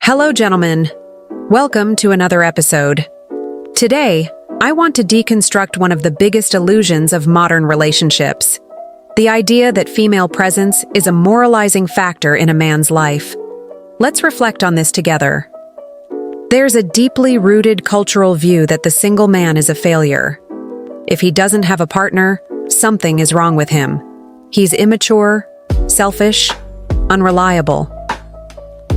Hello, gentlemen. Welcome to another episode. Today, I want to deconstruct one of the biggest illusions of modern relationships: the idea that female presence is a moralizing factor in a man's life. Let's reflect on this together. There's a deeply rooted cultural view that the single man is a failure. If he doesn't have a partner, something is wrong with him. He's immature, selfish, unreliable.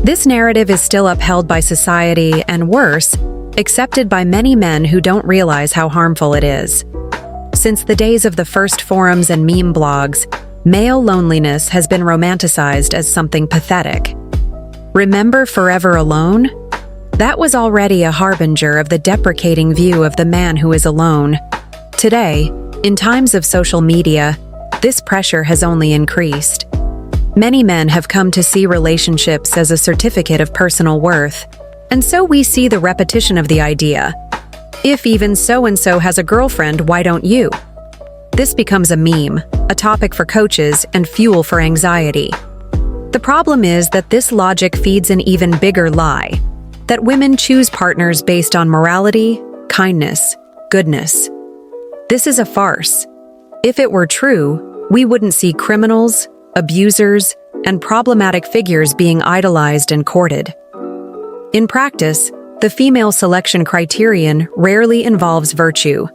This narrative is still upheld by society and, worse, accepted by many men who don't realize how harmful it is. Since the days of the first forums and meme blogs, male loneliness has been romanticized as something pathetic. Remember Forever Alone? That was already a harbinger of the deprecating view of the man who is alone. Today, in times of social media, this pressure has only increased. Many men have come to see relationships as a certificate of personal worth, and so we see the repetition of the idea. If even so-and-so has a girlfriend, why don't you? This becomes a meme, a topic for coaches, and fuel for anxiety. The problem is that this logic feeds an even bigger lie: that women choose partners based on morality, kindness, goodness. This is a farce. If it were true, we wouldn't see criminals, abusers, and problematic figures being idolized and courted. In practice, the female selection criterion rarely involves virtue.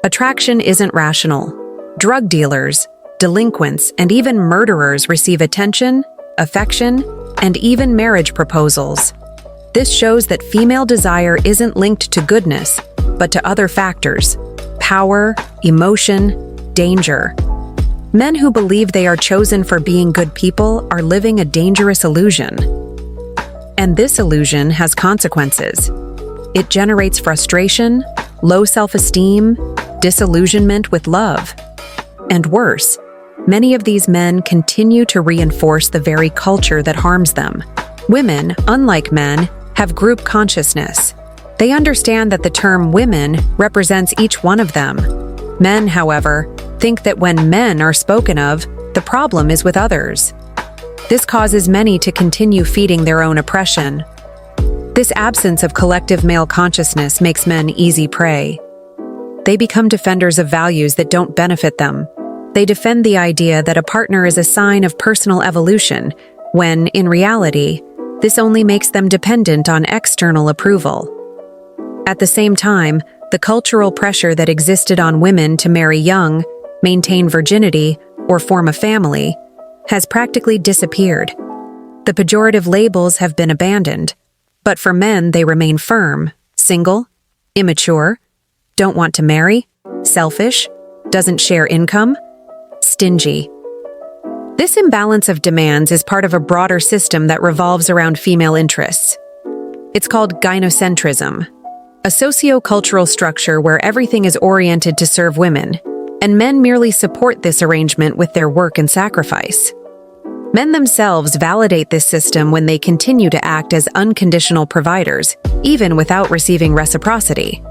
Attraction isn't rational. Drug dealers, delinquents, and even murderers receive attention, affection, and even marriage proposals. This shows that female desire isn't linked to goodness, but to other factors: power, emotion, danger. Men who believe they are chosen for being good people are living a dangerous illusion. And this illusion has consequences. It generates frustration, low self-esteem, disillusionment with love. And worse, many of these men continue to reinforce the very culture that harms them. Women, unlike men, have group consciousness. They understand that the term women represents each one of them. Men, however, think that when men are spoken of, the problem is with others. This causes many to continue feeding their own oppression. This absence of collective male consciousness makes men easy prey. They become defenders of values that don't benefit them. They defend the idea that a partner is a sign of personal evolution, when, in reality, this only makes them dependent on external approval. At the same time, the cultural pressure that existed on women to marry young, maintain virginity, or form a family has practically disappeared. The pejorative labels have been abandoned, but for men they remain firm: single, immature, don't want to marry, selfish, doesn't share income, stingy. This imbalance of demands is part of a broader system that revolves around female interests. It's called gynocentrism, a socio-cultural structure where everything is oriented to serve women, and men merely support this arrangement with their work and sacrifice. Men themselves validate this system when they continue to act as unconditional providers, even without receiving reciprocity.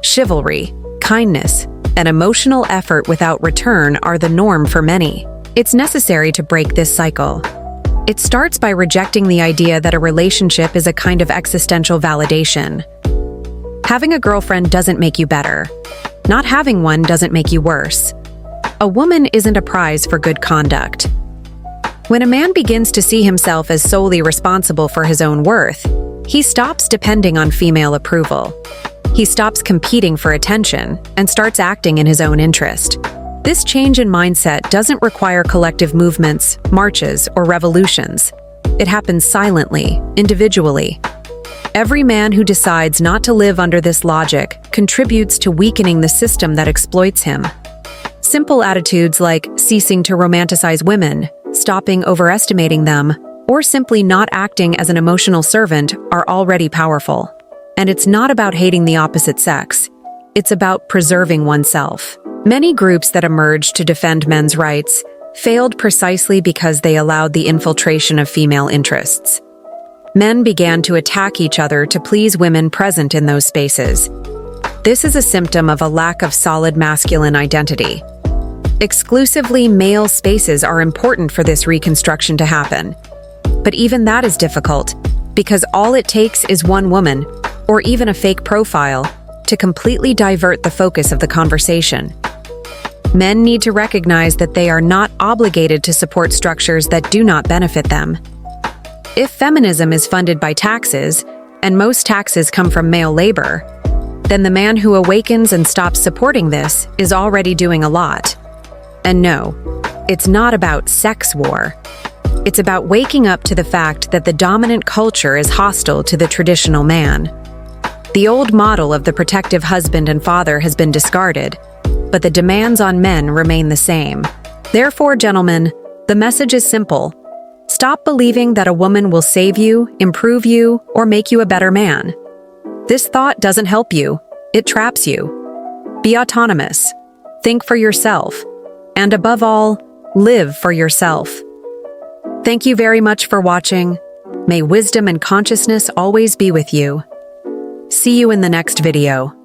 Chivalry, kindness, and emotional effort without return are the norm for many. It's necessary to break this cycle. It starts by rejecting the idea that a relationship is a kind of existential validation. Having a girlfriend doesn't make you better. Not having one doesn't make you worse. A woman isn't a prize for good conduct. When a man begins to see himself as solely responsible for his own worth, he stops depending on female approval. He stops competing for attention and starts acting in his own interest. This change in mindset doesn't require collective movements, marches, or revolutions. It happens silently, individually. Every man who decides not to live under this logic contributes to weakening the system that exploits him. Simple attitudes like ceasing to romanticize women, stopping overestimating them, or simply not acting as an emotional servant are already powerful. And it's not about hating the opposite sex. It's about preserving oneself. Many groups that emerged to defend men's rights failed precisely because they allowed the infiltration of female interests. Men began to attack each other to please women present in those spaces. This is a symptom of a lack of solid masculine identity. Exclusively male spaces are important for this reconstruction to happen. But even that is difficult. because all it takes is one woman, or even a fake profile, to completely divert the focus of the conversation. Men need to recognize that they are not obligated to support structures that do not benefit them. If feminism is funded by taxes, and most taxes come from male labor, then the man who awakens and stops supporting this is already doing a lot. And no, it's not about sex war. It's about waking up to the fact that the dominant culture is hostile to the traditional man. The old model of the protective husband and father has been discarded, but the demands on men remain the same. Therefore, gentlemen, the message is simple. Stop believing that a woman will save you, improve you, or make you a better man. This thought doesn't help you. It traps you. Be autonomous. Think for yourself. And above all, live for yourself. Thank you very much for watching. May wisdom and consciousness always be with you. See you in the next video.